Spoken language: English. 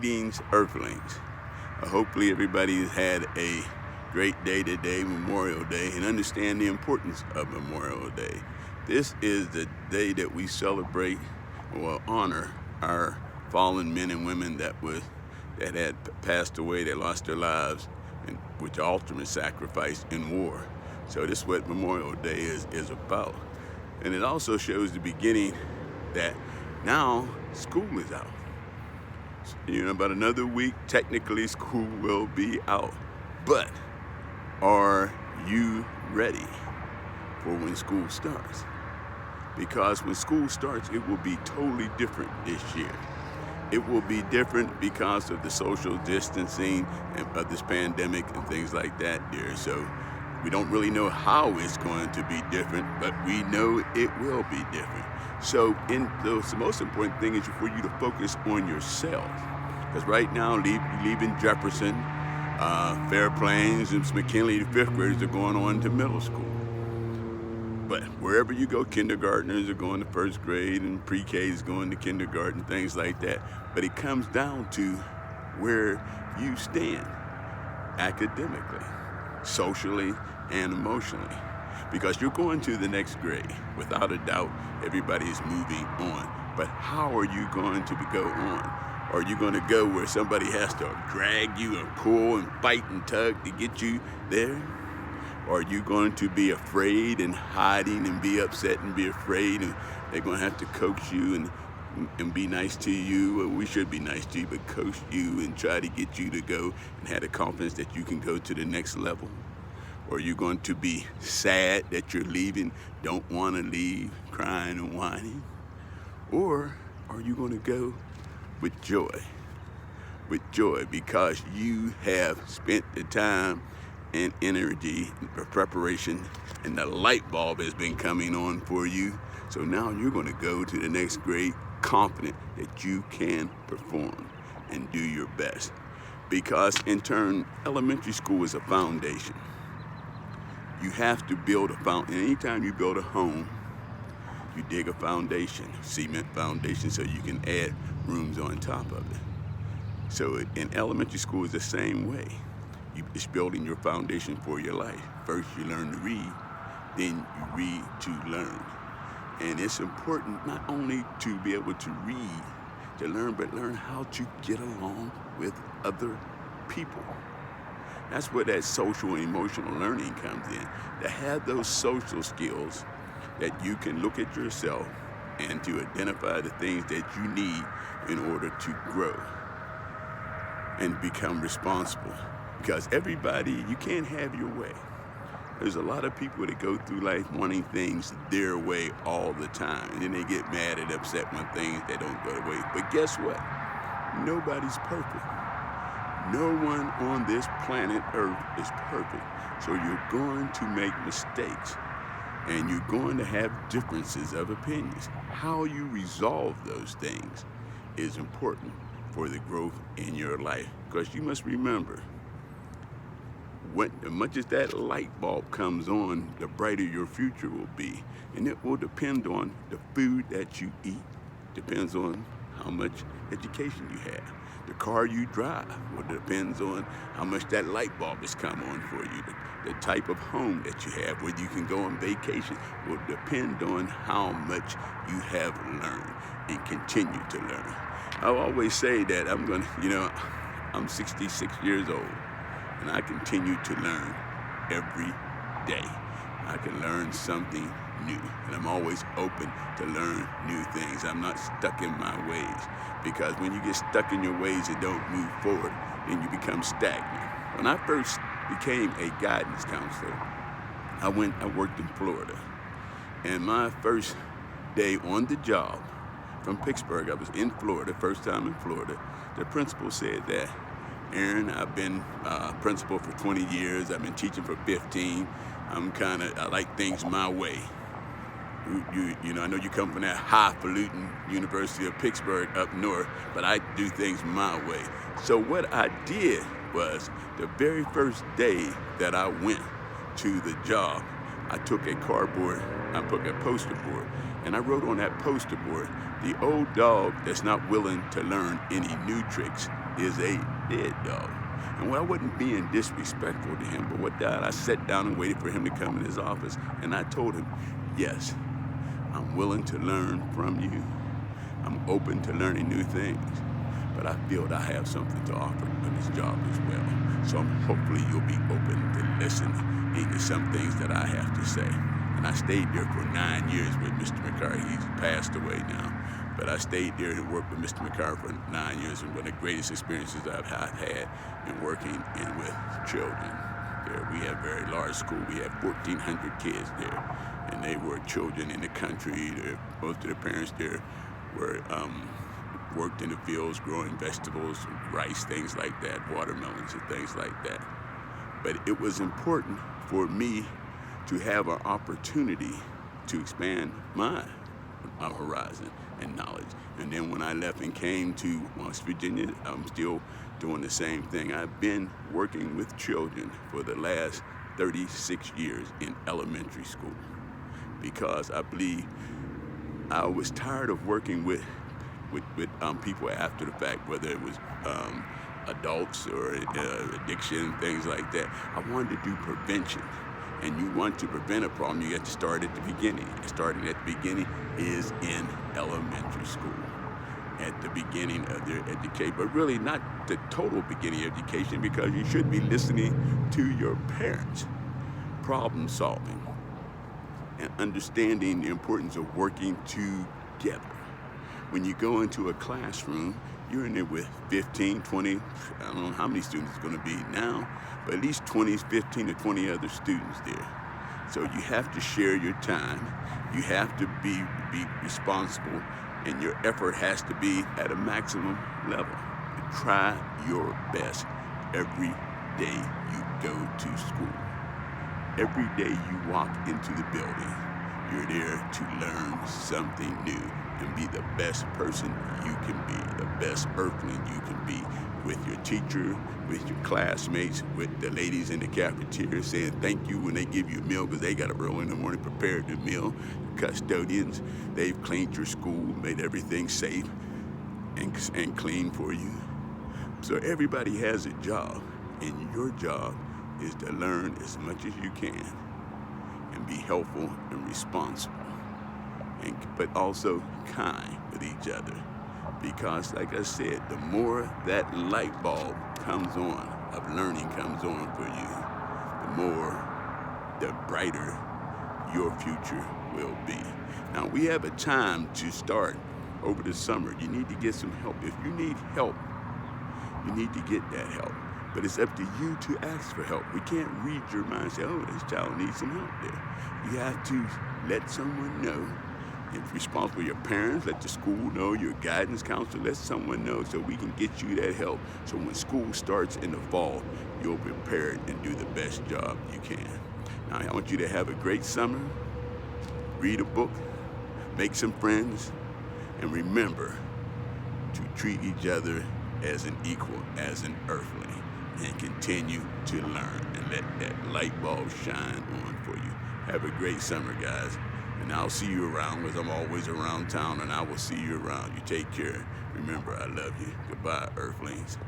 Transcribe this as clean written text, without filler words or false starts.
Greetings, Earthlings. Hopefully everybody's had a great day today, Memorial Day, and understand the importance of Memorial Day. This is the day that we celebrate or honor our fallen men and women that had passed away, that lost their lives, and which ultimate sacrifice in war. So this is what Memorial Day is about. And it also shows the beginning that now school is out. About another week, technically school will be out. But are you ready for when school starts? Because when school starts, it will be totally different this year. It will be different because of the social distancing of this pandemic and things like that there. So we don't really know how it's going to be different, but we know it will be different. So the most important thing is for you to focus on yourself. Because right now, leaving Jefferson, Fair Plains, and McKinley, the fifth graders are going on to middle school. But wherever you go, kindergartners are going to first grade, and pre-K is going to kindergarten, things like that. But it comes down to where you stand academically, socially, and emotionally. Because you're going to the next grade. Without a doubt, everybody is moving on. But how are you going to go on? Are you going to go where somebody has to drag you and pull and fight and tug to get you there? Or are you going to be afraid and hiding and be upset and be afraid, and they're going to have to coax you and be nice to you? Well, we should be nice to you, but coax you and try to get you to go and have the confidence that you can go to the next level? Or are you going to be sad that you're leaving, don't want to leave, crying and whining? Or are you going to go with joy? With joy, because you have spent the time and energy for preparation, and the light bulb has been coming on for you. So now you're going to go to the next grade confident that you can perform and do your best. Because in turn, elementary school is a foundation. You have to build a foundation. Anytime you build a home, you dig a foundation, cement foundation, so you can add rooms on top of it. So in elementary school is the same way. It's building your foundation for your life. First you learn to read, then you read to learn. And it's important not only to be able to read, to learn, but learn how to get along with other people. That's where that social and emotional learning comes in. To have those social skills that you can look at yourself and to identify the things that you need in order to grow and become responsible. Because everybody, you can't have your way. There's a lot of people that go through life wanting things their way all the time. And then they get mad and upset when things they don't go their way. But guess what? Nobody's perfect. No one on this planet Earth is perfect. So you're going to make mistakes. And you're going to have differences of opinions. How you resolve those things is important for the growth in your life. Because you must remember, as much as that light bulb comes on, the brighter your future will be. And it will depend on the food that you eat. Depends on how much education you have. The car you drive depends on how much that light bulb has come on for you. The type of home that you have, whether you can go on vacation, will depend on how much you have learned and continue to learn. I always say that I'm 66 years old, and I continue to learn every day. I can learn something new, and I'm always open to learn new things. I'm not stuck in my ways, because when you get stuck in your ways and don't move forward, then you become stagnant. When I first became a guidance counselor, I worked in Florida, and my first day on the job from Pittsburgh, I was in Florida, first time in Florida. The principal said that, Aaron, I've been principal for 20 years. I've been teaching for 15. I like things my way. I know you come from that highfalutin University of Pittsburgh up north, but I do things my way. So what I did was, the very first day that I went to the job, I took a poster board, and I wrote on that poster board, the old dog that's not willing to learn any new tricks is a dead dog. And I wasn't being disrespectful to him, but I sat down and waited for him to come in his office, and I told him, yes, I'm willing to learn from you. I'm open to learning new things, but I feel that I have something to offer in this job as well. So hopefully you'll be open to listening to some things that I have to say. And I stayed there for 9 years with Mr. McCarr. He's passed away now. But I stayed there and worked with Mr. McCarr for 9 years, and one of the greatest experiences I've had in working with children. There, we have a very large school. We have 1,400 kids there, and they were children in the country. Most of the parents there were worked in the fields growing vegetables, rice, things like that, watermelons and things like that. But it was important for me to have an opportunity to expand my horizon and knowledge. And then when I left and came to West Virginia, I'm still doing the same thing. I've been working with children for the last 36 years in elementary school, because I believe I was tired of working with people after the fact, whether it was adults or addiction, things like that. I wanted to do prevention. And you want to prevent a problem, you have to start at the beginning. Starting at the beginning is in elementary school, at the beginning of their education, but really not the total beginning of education, because you should be listening to your parents, problem solving, and understanding the importance of working together. When you go into a classroom, you're in there with 15, 20, I don't know how many students it's going to be now, but at least 15 to 20 other students there. So you have to share your time. You have to be responsible, and your effort has to be at a maximum level. Try your best every day you go to school. Every day you walk into the building, you're there to learn something new and be the best person you can be, the best Earthling you can be, with your teacher, with your classmates, with the ladies in the cafeteria saying thank you when they give you a meal, because they got up early in the morning, prepared the meal. Custodians, they've cleaned your school, made everything safe and clean for you. So everybody has a job, and your job is to learn as much as you can and be helpful and responsible, but also kind with each other. Because like I said, the more that light bulb comes on, of learning comes on for you, the brighter your future will be. Now we have a time to start over the summer. You need to get some help. If you need help, you need to get that help. But it's up to you to ask for help. We can't read your mind and say, oh, this child needs some help there. You have to let someone know. If responsible, your parents, let the school know, your guidance counselor, let someone know, so we can get you that help. So when school starts in the fall, you'll be prepared and do the best job you can. Now, I want you to have a great summer. Read a book, make some friends, and remember to treat each other as an equal, as an Earthling, and continue to learn and let that light bulb shine on for you. Have a great summer, guys. And I'll see you around, because I'm always around town, and I will see you around. You take care. Remember, I love you. Goodbye, Earthlings.